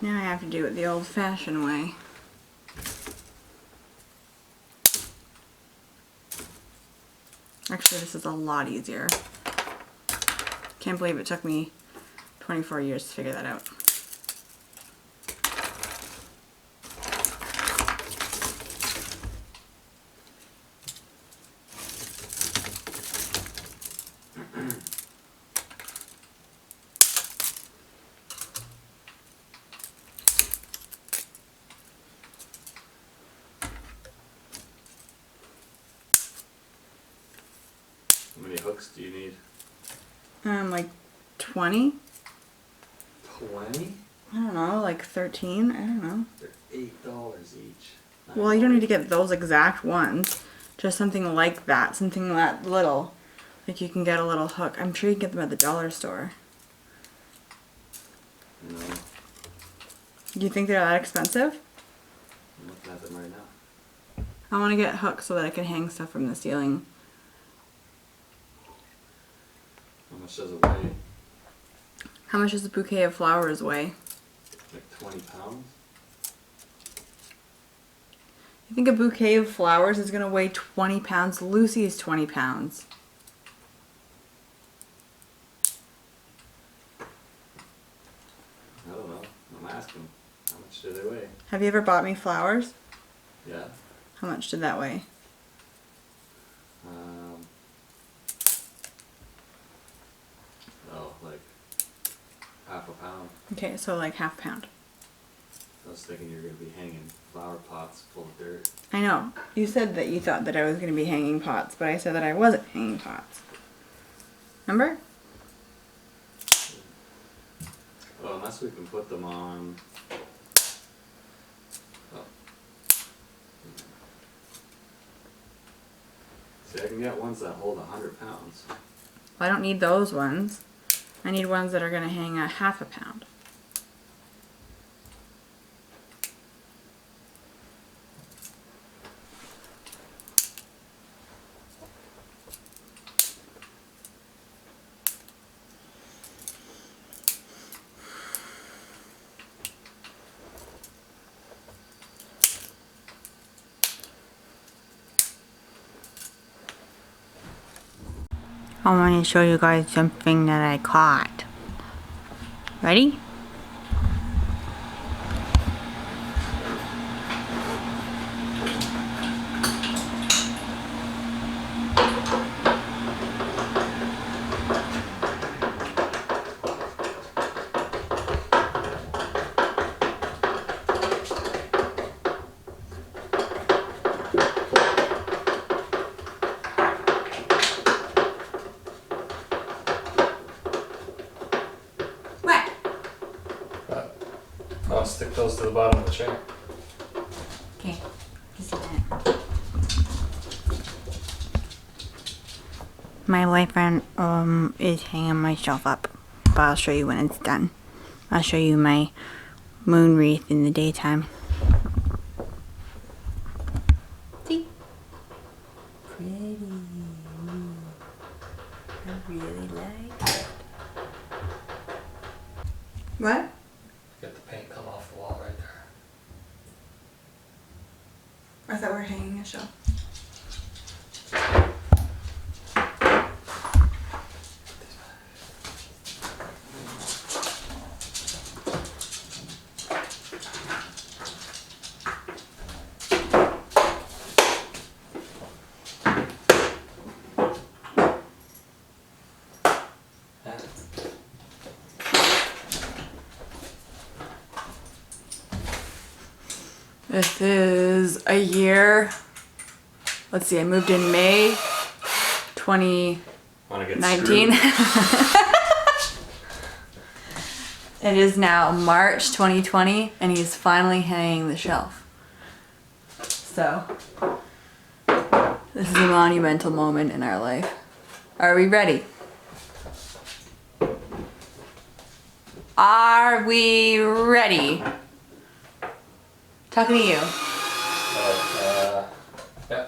Now I have to do it the old-fashioned way. Actually, this is a lot easier. Can't believe it took me 24 years to figure that out. How many hooks do you need? Like 20? 20? I don't know, like 13? I don't know. They're $8 each. Well, you don't need to get those exact ones. Just something like that, something that little. Like you can get a little hook. I'm sure you can get them at the dollar store. No, Do you think they're that expensive? I'm looking at them right now. I want to get hooks so that I can hang stuff from the ceiling. How much does it weigh? How much does a bouquet of flowers weigh? Like 20 pounds? You think a bouquet of flowers is going to weigh 20 pounds? Lucy is 20 pounds. I don't know. I'm asking. How much do they weigh? Have you ever bought me flowers? Yeah. How much did that weigh? Oh, like half a pound. Okay, so like half a pound. I was thinking you were going to be hanging flower pots full of dirt. I know. You said that you thought that I was going to be hanging pots, but I said that I wasn't hanging pots. Remember? Oh, unless we can put them on... Oh. See, I can get ones that hold 100 pounds. Well, I don't need those ones. I need ones that are going to hang at half a pound. I want to show you guys something that I caught. Ready? What? I'll stick those to the bottom of the chair. Okay, just a minute. My boyfriend is hanging myself up, but I'll show you when it's done. I'll show you my moon wreath in the daytime. See? Pretty. I really like it. What? Get the paint come off the wall right there. I thought we were hanging a shelf. This is a year. Let's see, I moved in May 2019. It is now March 2020 and he's finally hanging the shelf. So, this is a monumental moment in our life. Are we ready? Are we ready? Talking to you. Yeah.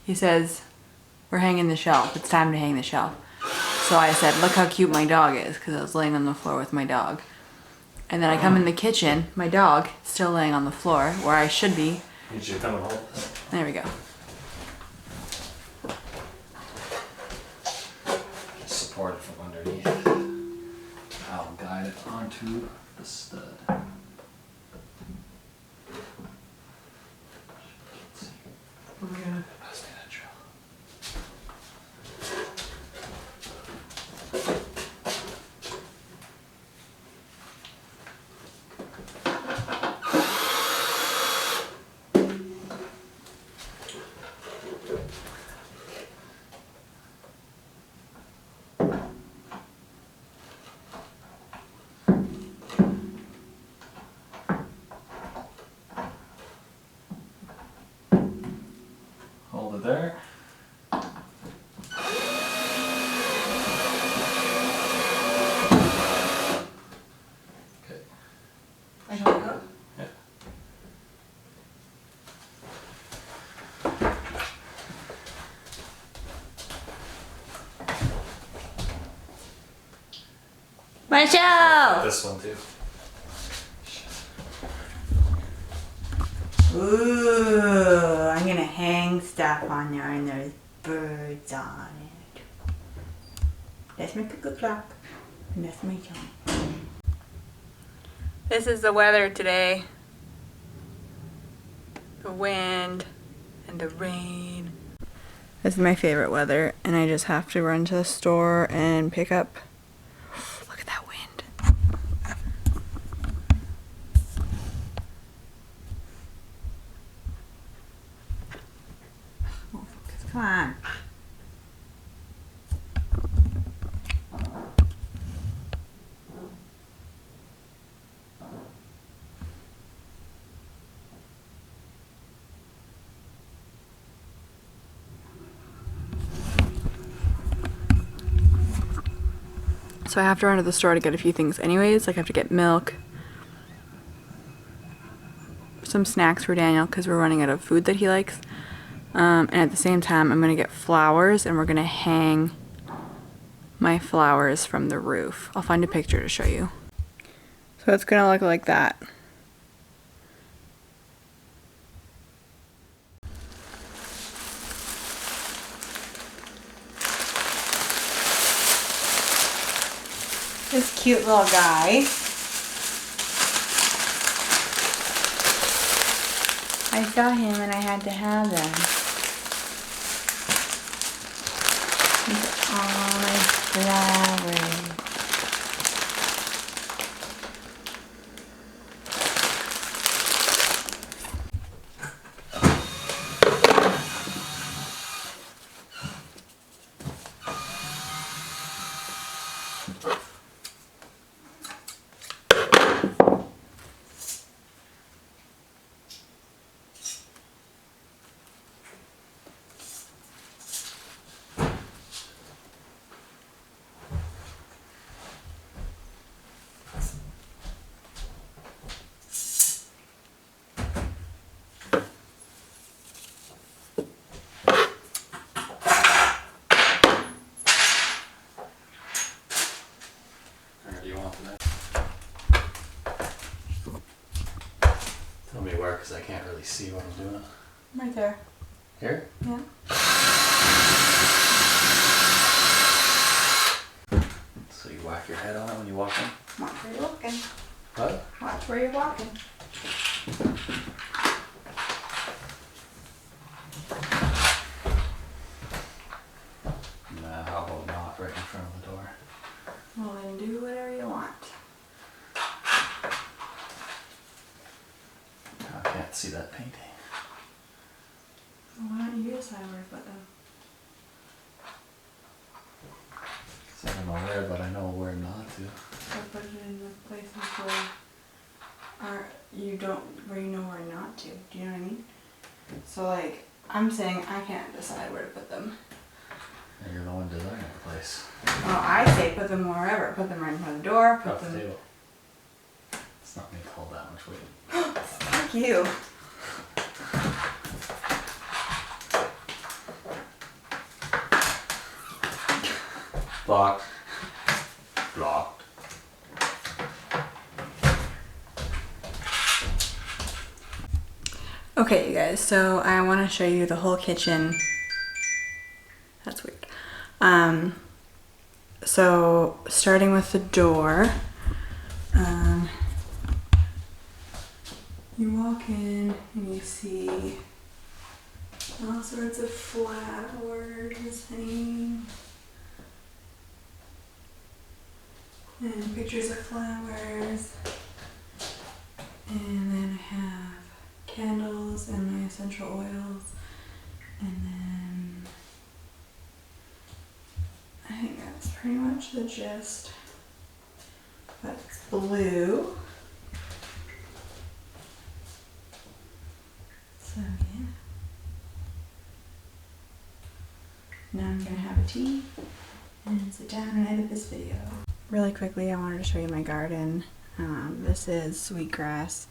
He says, we're hanging the shelf. It's time to hang the shelf. So I said, look how cute my dog is, because I was laying on the floor with my dog. And then I come in the kitchen, my dog still laying on the floor where I should be. You should come and hold this. There we go. Just support it from underneath. I'll guide it onto the stud. Pass me that drill. Hold it there. Okay. I can go. Yeah. Marshall! This one too. Ooh, I'm gonna hang stuff on there and there's birds on it. That's my pickle clock. And that's my joint. This is the weather today. The wind and the rain. This is my favorite weather, and I just have to run to the store and pick up. Look at that wind. Come on. So I have to run to the store to get a few things anyways. Like I have to get milk, some snacks for Daniel because we're running out of food that he likes. And at the same time, I'm going to get flowers and we're going to hang my flowers from the roof. I'll find a picture to show you. So it's going to look like that. This cute little guy. I saw him and I had to have them. Look at all my flowers. Where do you want that? Tell me where, because I can't really see what I'm doing. Right there. Here? Yeah. So you whack your head on it when you walk in? Watch where you're walking. What? Watch where you're walking. Nah, how about not right in front of the door? Well, then do whatever you want. I can't see that painting. Well, why don't you decide where to put them? So I don't know where, but I know where not to. So put it in the places where you know where not to. Do you know what I mean? So like, I'm saying I can't decide where to put them. And you're the one designing the place. Well, I say put them wherever. Put them right in front of the door. Put Off the them. table. It's not me to hold that much weight. Fuck you. Blocked. Blocked. Okay, you guys, so I want to show you the whole kitchen. That's weird. So starting with the door, you walk in and you see all sorts of flowers hanging and pictures of flowers, and then I have candles and my essential oils, and then I think that's pretty much the gist. But it's blue. So yeah. Now I'm gonna have a tea and sit down and edit this video. Really quickly, I wanted to show you my garden. This is sweetgrass.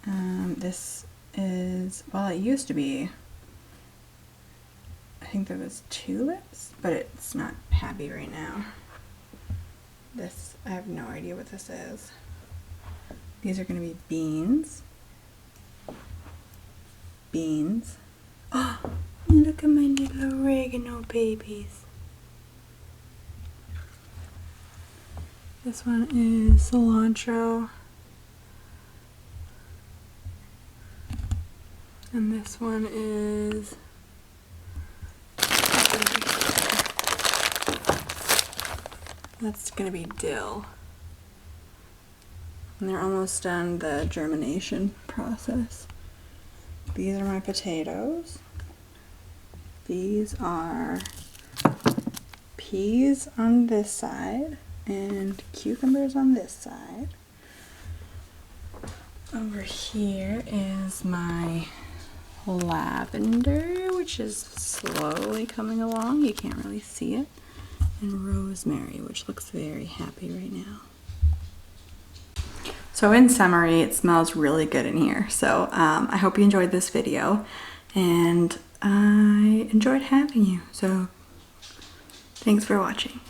This is, well, it used to be, I think there was tulips, but it's not happy right now. This, I have no idea what this is. These are gonna be beans. Beans. Oh, look at my little oregano babies. This one is cilantro. And this one is that's gonna be dill. And they're almost done the germination process. These are my potatoes. These are peas on this side and cucumbers on this side. Over here is my lavender, which is slowly coming along. You can't really see it. And rosemary, which looks very happy right now. So in summary, it smells really good in here. So I hope you enjoyed this video, and I enjoyed having you. So thanks for watching.